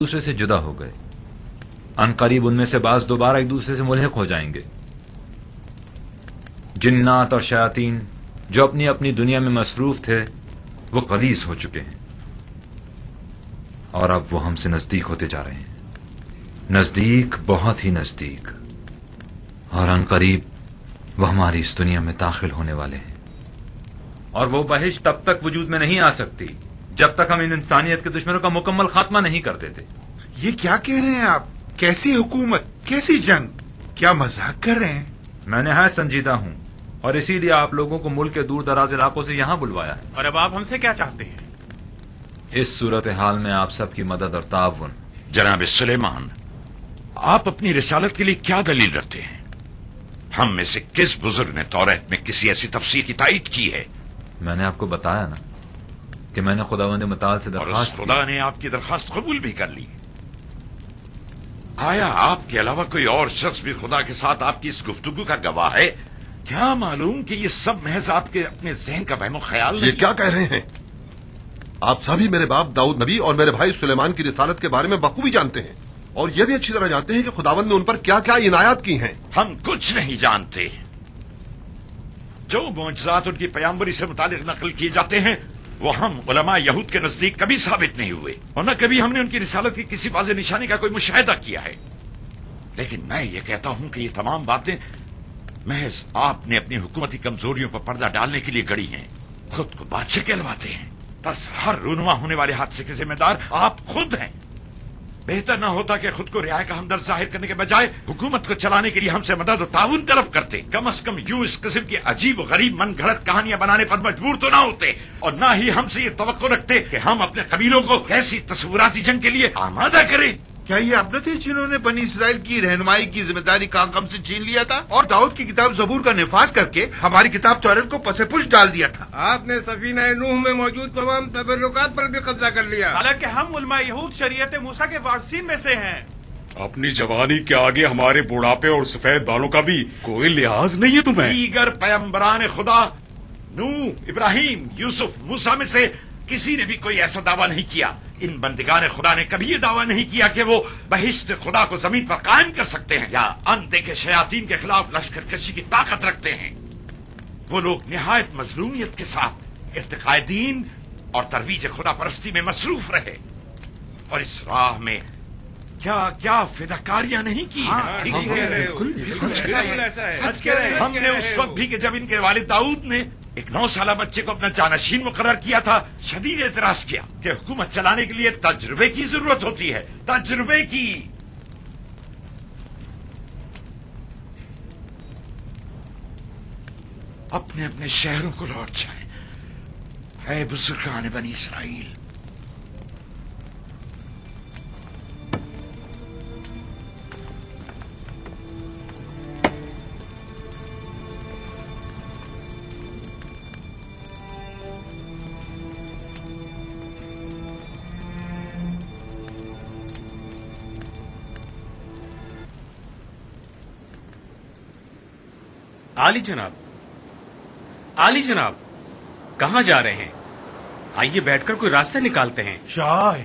دوسرے سے جدا ہو گئے. ان قریب ان میں سے بعض دوبارہ ایک دوسرے سے ملحق ہو جائیں گے. جنات اور شیاطین جو اپنی اپنی دنیا میں مصروف تھے وہ غلیظ ہو چکے ہیں اور اب وہ ہم سے نزدیک ہوتے جا رہے ہیں. نزدیک، بہت ہی نزدیک. اور ان قریب وہ ہماری اس دنیا میں داخل ہونے والے ہیں. اور وہ بہشت تب تک وجود میں نہیں آ سکتی جب تک ہم ان انسانیت کے دشمنوں کا مکمل خاتمہ نہیں کر دیتے. یہ کیا کہہ رہے ہیں آپ؟ کیسی حکومت، کیسی جنگ؟ کیا مذاق کر رہے ہیں؟ میں نہایت سنجیدہ ہوں اور اسی لیے آپ لوگوں کو ملک کے دور دراز علاقوں سے یہاں بلوایا ہے. اور اب آپ ہم سے کیا چاہتے ہیں؟ اس صورتحال میں آپ سب کی مدد اور تعاون. جناب سلیمان، آپ اپنی رسالت کے لیے کیا دلیل رکھتے ہیں؟ ہم میں سے کس بزرگ نے توریت میں کسی ایسی تفسیر کی تائید کی ہے؟ میں نے آپ کو بتایا نا کہ میں نے خداوند متعال سے اور درخواست اس خدا نے آپ کی درخواست قبول بھی کر لی. آیا آپ کے علاوہ کوئی اور شخص بھی خدا کے ساتھ آپ کی اس گفتگو کا گواہ ہے؟ کیا معلوم کہ یہ سب محض آپ کے اپنے ذہن کا وہم و خیال نہیں؟ یہ کیا کہہ رہے ہیں؟ آپ سبھی میرے باپ داؤد نبی اور میرے بھائی سلیمان کی رسالت کے بارے میں بخوبی جانتے ہیں اور یہ بھی اچھی طرح جانتے ہیں کہ خداوند نے ان پر کیا کیا عنایات کی ہیں. ہم کچھ نہیں جانتے. جو معجزات ان کی پیامبری سے متعلق نقل کیے جاتے ہیں وہ ہم علماء یہود کے نزدیک کبھی ثابت نہیں ہوئے اور نہ کبھی ہم نے ان کی رسالت کی کسی واضح نشانی کا کوئی مشاہدہ کیا ہے. لیکن میں یہ کہتا ہوں کہ یہ تمام باتیں محض آپ نے اپنی حکومتی کمزوریوں پر پردہ ڈالنے کے لیے گڑی ہیں. خود کو بادشاہ کہلواتے ہیں. بس ہر رونما ہونے والے حادثے کے ذمہ دار آپ خود ہیں. بہتر نہ ہوتا کہ خود کو رعایا کا ہمدرد ظاہر کرنے کے بجائے حکومت کو چلانے کے لیے ہم سے مدد و تعاون طلب کرتے. کم از کم یوں اس قسم کی عجیب و غریب من گھڑت کہانیاں بنانے پر مجبور تو نہ ہوتے اور نہ ہی ہم سے یہ توقع رکھتے کہ ہم اپنے قبیلوں کو کیسی تصوراتی جنگ کے لیے آمادہ کریں. کیا یہ آپ نہ تھے جنہوں نے بنی اسرائیل کی رہنمائی کی ذمہ داری کام کم سے چھین لیا تھا اور داؤد کی کتاب زبور کا نفاذ کر کے ہماری کتاب توریت کو پس پش ڈال دیا تھا؟ آپ نے سفینہ نوح میں موجود تمام تبرکات پر بھی قبضہ کر لیا. حالانکہ ہم علماء یہود شریعت موسیٰ کے وارثین میں سے ہیں. اپنی جوانی کے آگے ہمارے بڑھاپے اور سفید بالوں کا بھی کوئی لحاظ نہیں ہے تمہیں. دیگر پیغمبران خدا نوح، ابراہیم، یوسف، موسیٰ میں سے کسی نے بھی کوئی ایسا دعویٰ نہیں کیا. ان بندگان خدا نے کبھی یہ دعویٰ نہیں کیا کہ وہ بہشت خدا کو زمین پر قائم کر سکتے ہیں یا اندیکھے شیاطین کے خلاف لشکر کشی کی طاقت رکھتے ہیں. وہ لوگ نہایت مظلومیت کے ساتھ ارتقاء دین اور ترویج خدا پرستی میں مصروف رہے اور اس راہ میں کیا کیا فداکاریاں نہیں کی. سچ کہہ رہے ہیں. ہم نے اس وقت بھی کہ جب ان کے والد داؤد نے ایک 9 سالہ بچے کو اپنا جانشین مقرر کیا تھا شدید اعتراض کیا کہ حکومت چلانے کے لیے تجربے کی ضرورت ہوتی ہے. تجربے کی. اپنے اپنے شہروں کو لوٹ جائیں اے بزرگان بنی اسرائیل. عالی جناب کہاں جا رہے ہیں؟ آئیے بیٹھ کر کوئی راستہ نکالتے ہیں. شاہ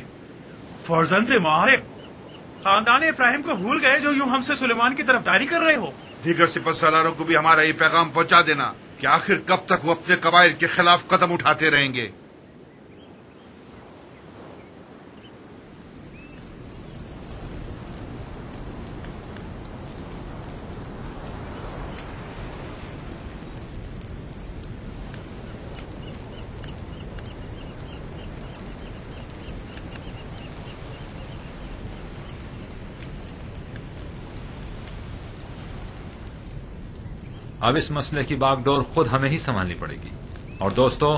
فرزند معارف خاندان ابراہیم کو بھول گئے جو یوں ہم سے سلیمان کی طرفداری کر رہے ہو. دیگر سپہ سالاروں کو بھی ہمارا یہ پیغام پہنچا دینا کہ آخر کب تک وہ اپنے قبائل کے خلاف قدم اٹھاتے رہیں گے. اب اس مسئلے کی باغ ڈور خود ہمیں ہی سنبھالنی پڑے گی. اور دوستو،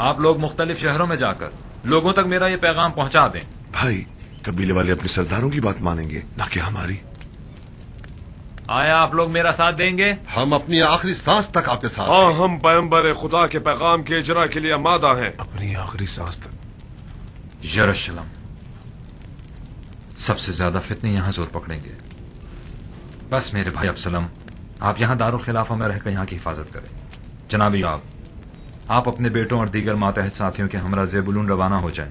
آپ لوگ مختلف شہروں میں جا کر لوگوں تک میرا یہ پیغام پہنچا دیں. بھائی، قبیلے والے اپنے سرداروں کی بات مانیں گے نہ کہ ہماری. آیا آپ لوگ میرا ساتھ دیں گے؟ ہم اپنی آخری سانس تک آپ کے ساتھ. ہاں، ہم پیغمبر خدا کے پیغام کے اجرا کے لیے آمادہ ہیں. اپنی آخری سانس تک. یروشلم. سب سے زیادہ فتنے یہاں زور پکڑیں گے. بس میرے بھائی ابسلم، آپ یہاں دارالخلافہ میں رہ کر یہاں کی حفاظت کریں. جناب یوآب، آپ اپنے بیٹوں اور دیگر ماتحت ساتھیوں کے ہمراہ زیبولون روانہ ہو جائیں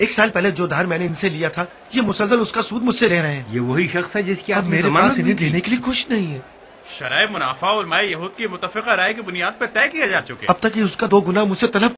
1 سال پہلے جو دھار میں نے ان سے لیا تھا یہ مسلسل اس کا سود مجھ سے لے رہے ہیں. یہ وہی شخص ہے جس کی اب میرے پاس انہیں دینے کے لیے کچھ نہیں ہے. شرائع منافع علماء یہود کی متفقہ رائے کی بنیاد پر طے کیا جا چکے. اب تک یہ اس کا 2 گنا مجھ سے طلب